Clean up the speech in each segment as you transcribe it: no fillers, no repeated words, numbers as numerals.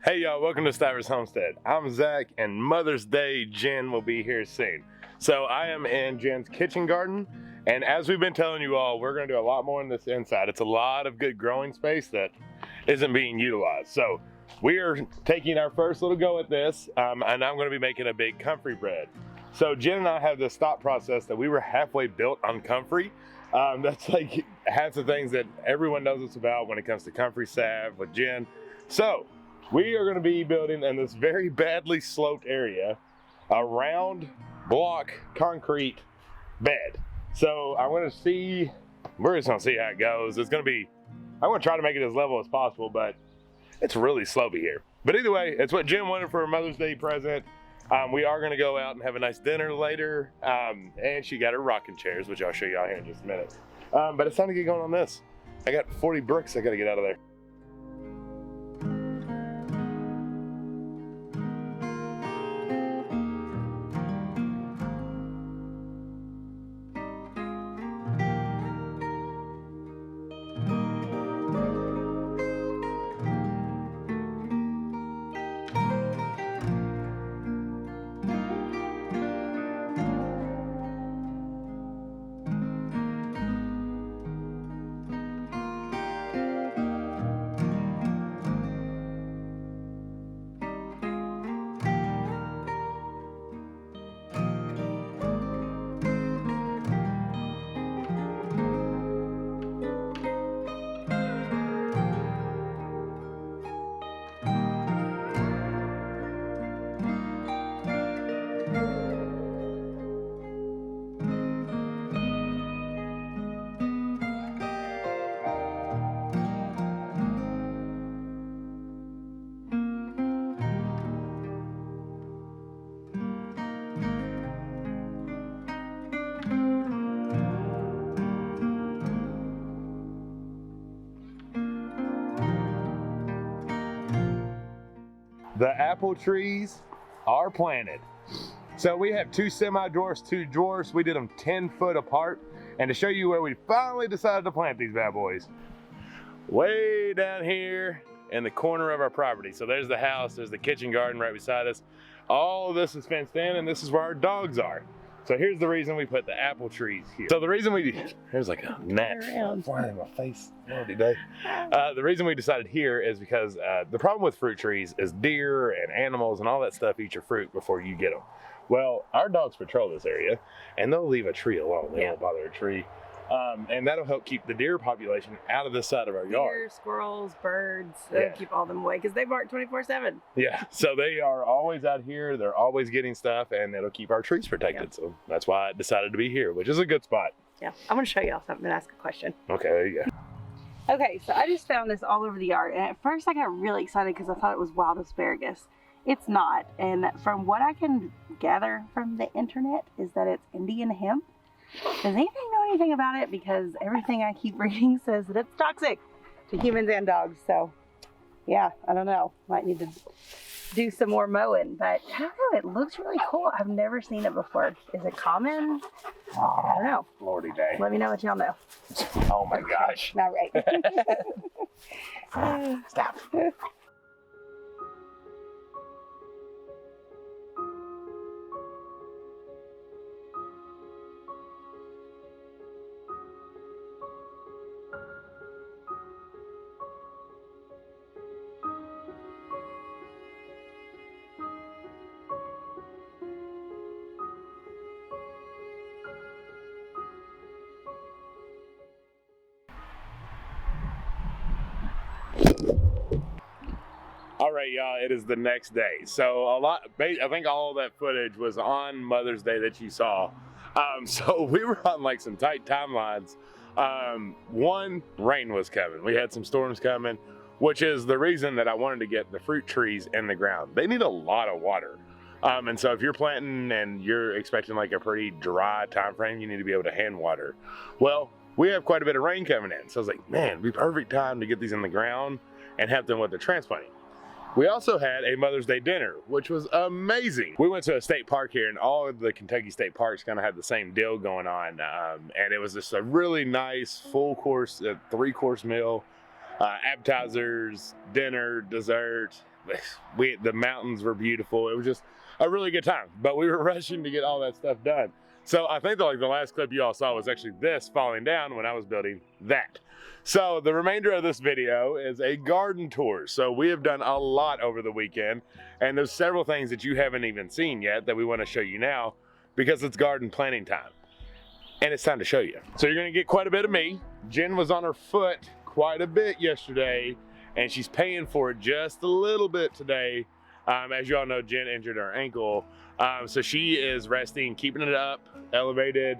Hey y'all, welcome to Stivers Homestead. I'm Zach, and Mother's Day Jen will be here soon. So I am in Jen's kitchen garden, and as we've been telling you all, we're gonna do a lot more in this inside. It's a lot of good growing space that isn't being utilized. So we are taking our first little go at this, and I'm gonna be making a big comfrey bread. So Jen and I have this thought process that we were halfway built on comfrey. That's like half the things that everyone knows us about when it comes to comfrey salve with Jen. So we are going to be building in this very badly sloped area a round block concrete bed. So I want to see, we're just going to see how it goes. It's going to be, I want to try to make it as level as possible, but it's really slopey here. But either way, it's what Jen wanted for her Mother's Day present. We are going to go out and have a nice dinner later. And she got her rocking chairs, which I'll show you out here in just a minute. But it's time to get going on this. I got 40 bricks I got to get out of there. The apple trees are planted. So we have two semi-dwarfs, two dwarfs. We did them 10 foot apart. And to show you where we finally decided to plant these bad boys, way down here in the corner of our property. So there's the house, there's the kitchen garden right beside us. All of this is fenced in, and this is where our dogs are. So here's the reason we put the apple trees here. So the reason there's like a gnat flying in my face. The reason we decided here is because the problem with fruit trees is deer and animals and all that stuff eat your fruit before you get them. Well, our dogs patrol this area, and they'll leave a tree alone. They won't bother a tree. And that'll help keep the deer population out of this side of our yard. Deer, squirrels, birds, they'll keep all them away because they bark 24/7. Yeah, so they are always out here. They're always getting stuff, and it'll keep our trees protected. So that's why I decided to be here, which is a good spot. Yeah, I'm going to show y'all something and ask a question. Okay, there you go. Okay, so I just found this all over the yard, and at first I got really excited because I thought it was wild asparagus. It's not, and from what I can gather from the internet is that it's Indian hemp. Does anybody know anything about it? Because everything I keep reading says that it's toxic to humans and dogs. So yeah, I don't know. Might need to do some more mowing, but I don't know. It looks really cool. I've never seen it before. Is it common? I don't know. Lordy day. Let me know what y'all know. Oh my gosh. Not right. Stop. All right, y'all, it is the next day. So I think all of that footage was on Mother's Day that you saw. So we were on like some tight timelines. One, rain was coming. We had some storms coming, which is the reason that I wanted to get the fruit trees in the ground. They need a lot of water. And so if you're planting and you're expecting like a pretty dry time frame, you need to be able to hand water. Well, we have quite a bit of rain coming in. So I was like, man, it'd be perfect time to get these in the ground and help them with the transplanting. We also had a Mother's Day dinner, which was amazing. We went to a state park here, and all of the Kentucky state parks kind of had the same deal going on. And it was just a really nice full course, 3-course meal. appetizers, dinner, dessert. The mountains were beautiful. It was just a really good time, but we were rushing to get all that stuff done. So I think that like the last clip you all saw was actually this falling down when I was building that. So the remainder of this video is a garden tour. So we have done a lot over the weekend, and there's several things that you haven't even seen yet that we want to show you now because it's garden planting time. And it's time to show you. So you're gonna get quite a bit of me. Jen was on her foot quite a bit yesterday, and she's paying for it just a little bit today. As you all know, Jen injured her ankle. So she is resting, keeping it up, elevated,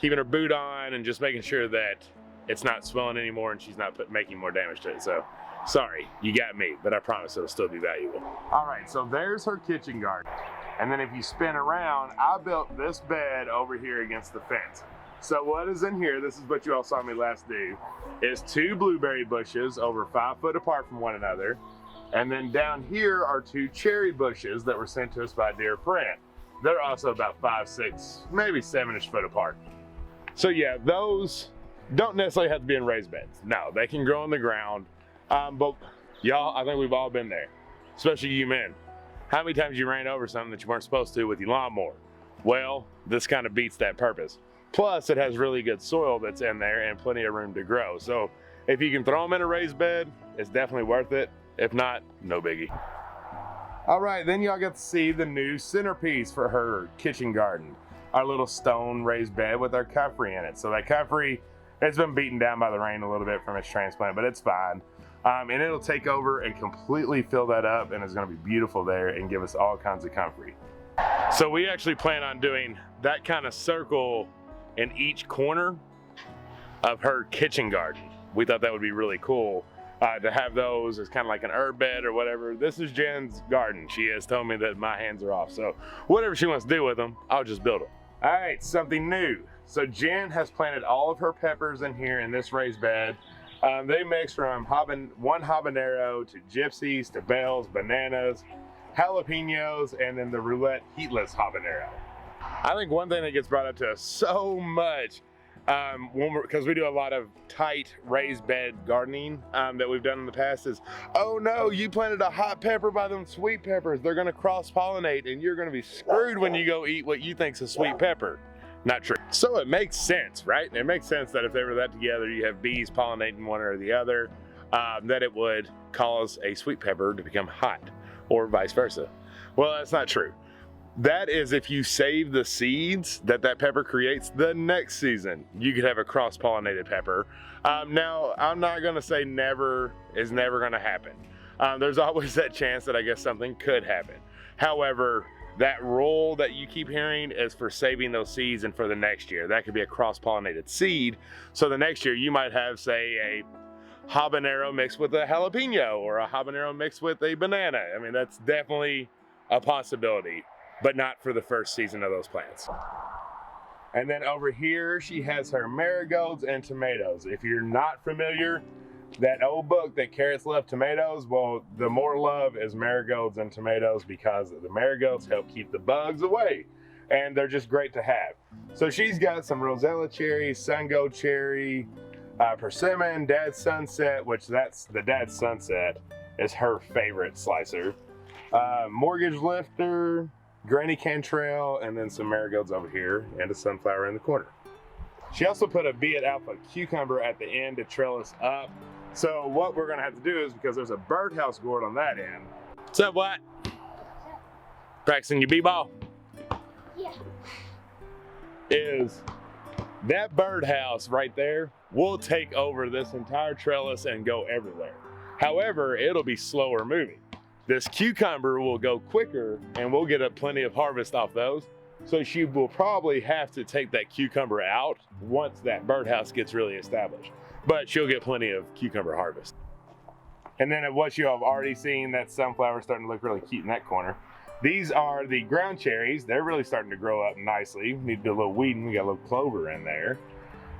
keeping her boot on, and just making sure that it's not swelling anymore and she's not making more damage to it. So sorry, you got me, but I promise it'll still be valuable. All right, so there's her kitchen garden. And then if you spin around, I built this bed over here against the fence. So what is in here, this is what you all saw me last do, is 2 blueberry bushes over 5 foot apart from one another. And then down here are 2 cherry bushes that were sent to us by a dear friend. They're also about 5, 6, maybe 7-ish foot apart. So yeah, those don't necessarily have to be in raised beds. No, they can grow on the ground. But y'all, I think we've all been there, especially you men. How many times you ran over something that you weren't supposed to with your lawnmower? Well, this kind of beats that purpose. Plus, it has really good soil that's in there and plenty of room to grow. So if you can throw them in a raised bed, it's definitely worth it. If not, no biggie. All right, then y'all get to see the new centerpiece for her kitchen garden. Our little stone raised bed with our comfrey in it. So that comfrey, it's been beaten down by the rain a little bit from its transplant, but it's fine. And it'll take over and completely fill that up, and it's gonna be beautiful there and give us all kinds of comfrey. So we actually plan on doing that kind of circle in each corner of her kitchen garden. We thought that would be really cool to have those as kind of like an herb bed or whatever. This is Jen's garden. She has told me that my hands are off. So whatever she wants to do with them, I'll just build them. All right, something new. So Jenn has planted all of her peppers in here in this raised bed. They mix from one habanero to gypsies to bells, bananas, jalapenos, and then the roulette heatless habanero. I think one thing that gets brought up to us so much, because we do a lot of tight raised bed gardening that we've done in the past, is, oh no, you planted a hot pepper by them sweet peppers. They're gonna cross-pollinate and you're gonna be screwed when you go eat what you think's a sweet pepper. Not true. So it makes sense, right? It makes sense that if they were that together, you have bees pollinating one or the other, that it would cause a sweet pepper to become hot, or vice versa. Well, that's not true. That is if you save the seeds that pepper creates the next season. You could have a cross-pollinated pepper. Now, I'm not gonna say never is never gonna happen. There's always that chance that I guess something could happen. However, that rule that you keep hearing is for saving those seeds and for the next year. That could be a cross-pollinated seed. So the next year you might have, say, a habanero mixed with a jalapeno or a habanero mixed with a banana. I mean, that's definitely a possibility, but not for the first season of those plants. And then over here, she has her marigolds and tomatoes. If you're not familiar, that old book that carrots love tomatoes, well, the more love is marigolds and tomatoes because the marigolds help keep the bugs away. And they're just great to have. So she's got some Rosella cherry, sun gold cherry, persimmon, dad's sunset, which that's the dad's sunset is her favorite slicer. Mortgage lifter, granny cantrell, and then some marigolds over here and a sunflower in the corner. She also put a Be It Alpha cucumber at the end to trellis up. So what we're gonna have to do is, because there's a birdhouse gourd on that end. What's up, what? Practicing your b-ball? Yeah. Is that birdhouse right there will take over this entire trellis and go everywhere. However, it'll be slower moving. This cucumber will go quicker and we'll get plenty of harvest off those. So she will probably have to take that cucumber out once that birdhouse gets really established. But she'll get plenty of cucumber harvest. And then what you have already seen, that sunflower starting to look really cute in that corner. These are the ground cherries. They're really starting to grow up nicely. We need to do a little weeding. We got a little clover in there.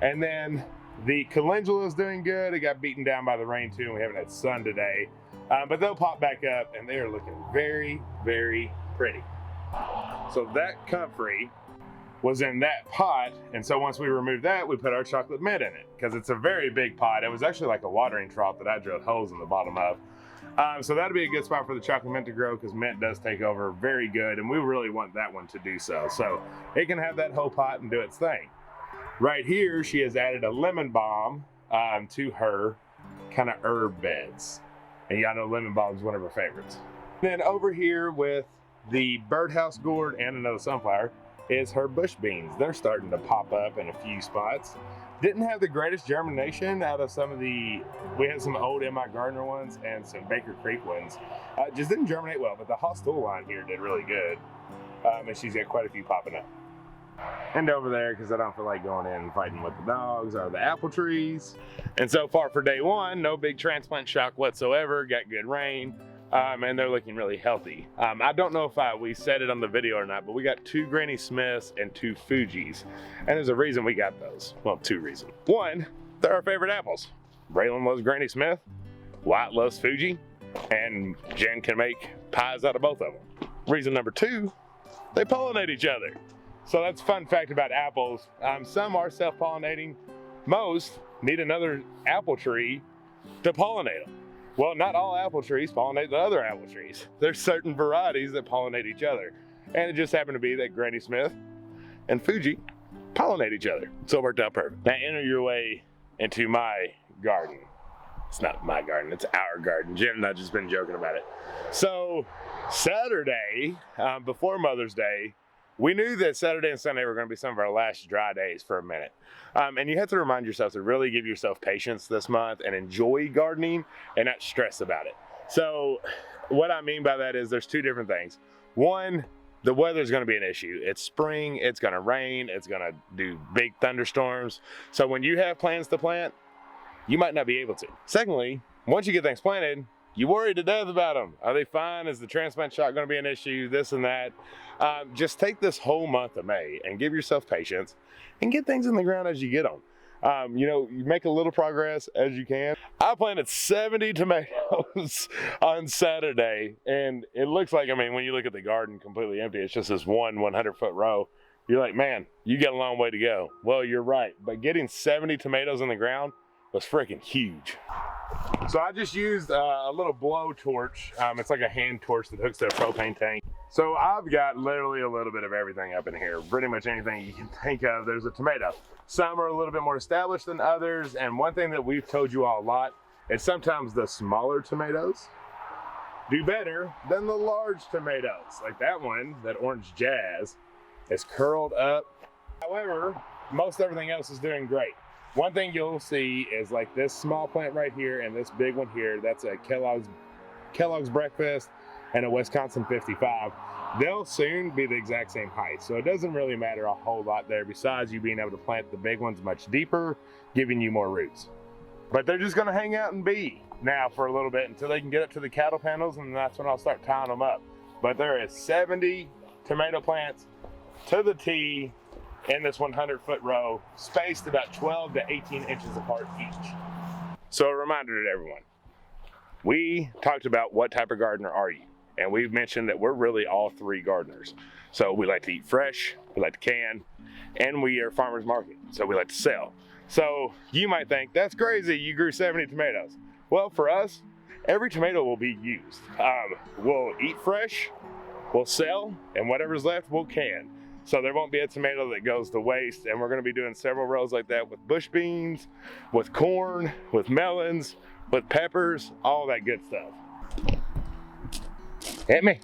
And then the calendula is doing good. It got beaten down by the rain too, and we haven't had sun today. But they'll pop back up and they are looking very, very pretty. So that comfrey was in that pot. And so once we removed that, we put our chocolate mint in it because it's a very big pot. It was actually like a watering trough that I drilled holes in the bottom of. So that'd be a good spot for the chocolate mint to grow because mint does take over very good, and we really want that one to do so. So it can have that whole pot and do its thing. Right here, she has added a lemon balm to her kind of herb beds. And y'all know lemon balm is one of her favorites. Then over here with the birdhouse gourd and another sunflower is her bush beans. They're starting to pop up in a few spots. Didn't have the greatest germination out of some of we had some old MI Gardner ones and some Baker Creek ones. Just didn't germinate well, but the Hostel line here did really good. And she's got quite a few popping up. And over there, because I don't feel like going in and fighting with the dogs, are the apple trees. And so far for day one, no big transplant shock whatsoever, got good rain. And they're looking really healthy. I don't know if we said it on the video or not, but we got 2 Granny Smiths and 2 Fujis. And there's a reason we got those. Well, 2 reasons. One, they're our favorite apples. Raylan loves Granny Smith, Wyatt loves Fuji, and Jen can make pies out of both of them. Reason number 2, they pollinate each other. So that's a fun fact about apples. Some are self-pollinating. Most need another apple tree to pollinate them. Well, not all apple trees pollinate the other apple trees. There's certain varieties that pollinate each other. And it just happened to be that Granny Smith and Fuji pollinate each other. So it worked out perfect. Now enter your way into my garden. It's not my garden, it's our garden. Jen and I just been joking about it. So Saturday, before Mother's Day, we knew that Saturday and Sunday were going to be some of our last dry days for a minute. And you have to remind yourself to really give yourself patience this month and enjoy gardening and not stress about it. So what I mean by that is there's 2 different things. One, the weather's going to be an issue. It's spring, it's going to rain, it's going to do big thunderstorms. So when you have plans to plant, you might not be able to. Secondly, once you get things planted, you worry to death about them. Are they fine? Is the transplant shock going to be an issue? This and that. Just take this whole month of May and give yourself patience and get things in the ground as you get them. You make a little progress as you can. I planted 70 tomatoes on Saturday, and it looks like, when you look at the garden completely empty, it's just this one 100-foot row. You're like, man, you got a long way to go. Well, you're right, but getting 70 tomatoes in the ground was freaking huge. So I just used a little blow torch. It's like a hand torch that hooks to a propane tank. So I've got literally a little bit of everything up in here. Pretty much anything you can think of, there's a tomato. Some are a little bit more established than others. And one thing that we've told you all a lot is sometimes the smaller tomatoes do better than the large tomatoes. Like that one, that orange jazz, is curled up. However, most everything else is doing great. One thing you'll see is like this small plant right here and this big one here, that's a Kellogg's Breakfast and a Wisconsin 55. They'll soon be the exact same height. So it doesn't really matter a whole lot there besides you being able to plant the big ones much deeper, giving you more roots. But they're just gonna hang out and be now for a little bit until they can get up to the cattle panels, and that's when I'll start tying them up. But there is 70 tomato plants to the T in this 100-foot row, spaced about 12 to 18 inches apart each. So a reminder to everyone, we talked about what type of gardener are you? And we've mentioned that we're really all 3 gardeners. So we like to eat fresh, we like to can, and we are farmers market, so we like to sell. So you might think, that's crazy, you grew 70 tomatoes. Well, for us, every tomato will be used. We'll eat fresh, we'll sell, and whatever's left, we'll can. So there won't be a tomato that goes to waste, and we're gonna be doing several rows like that with bush beans, with corn, with melons, with peppers, all that good stuff. Hit me.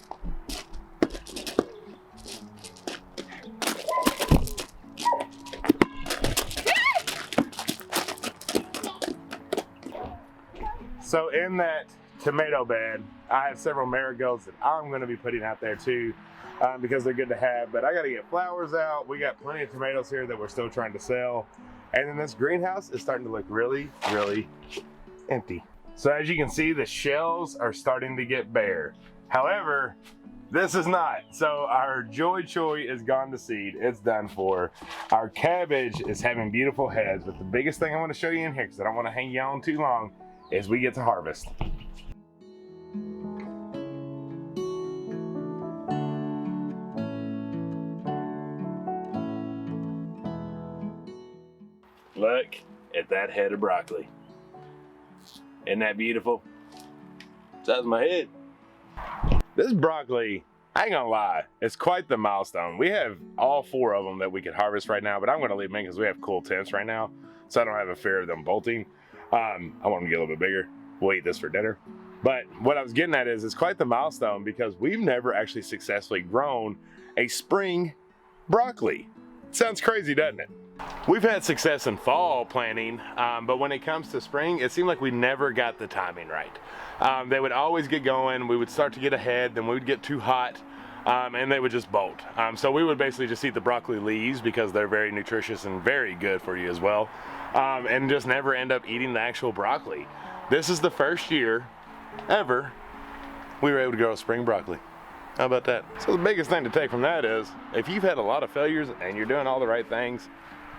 So in that tomato bed, I have several marigolds that I'm gonna be putting out there too, because they're good to have, but I gotta get flowers out. We got plenty of tomatoes here that we're still trying to sell. And then this greenhouse is starting to look really, really empty. So as you can see, the shells are starting to get bare. However, this is not. So our Joy Choy is gone to seed. It's done for. Our cabbage is having beautiful heads, but the biggest thing I want to show you in here, because I don't want to hang you on too long, is we get to harvest. Look at that head of broccoli. Isn't that beautiful? That's my head. This broccoli, I ain't gonna lie, it's quite the milestone. We have all 4 of them that we could harvest right now, but I'm gonna leave them in because we have cool tents right now, so I don't have a fear of them bolting. I want them to get a little bit bigger. We'll eat this for dinner. But what I was getting at is it's quite the milestone because we've never actually successfully grown a spring broccoli. Sounds crazy, doesn't it? We've had success in fall planting, but when it comes to spring, it seemed like we never got the timing right. They would always get going, we would start to get ahead, then we would get too hot, and they would just bolt. So we would basically just eat the broccoli leaves because they're very nutritious and very good for you as well, and just never end up eating the actual broccoli. This is the first year ever we were able to grow spring broccoli. How about that? So the biggest thing to take from that is, if you've had a lot of failures and you're doing all the right things,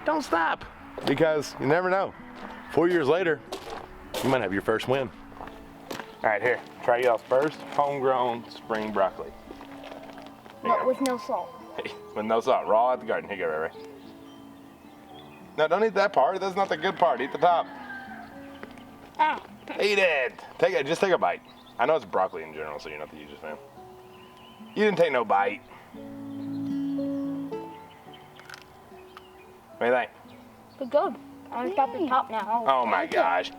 don't stop, because you never know. 4 years later, you might have your first win. All right, here, try y'all's first homegrown spring broccoli. But with no salt. With no salt, raw at the garden. Here you go, Ray. No, don't eat that part. That's not the good part. Eat the top. Ah. Eat it. Just take a bite. I know it's broccoli in general, so you're not the hugest fan. You didn't take no bite. What do you think? But good. I'm gonna stop the top now. Oh my gosh.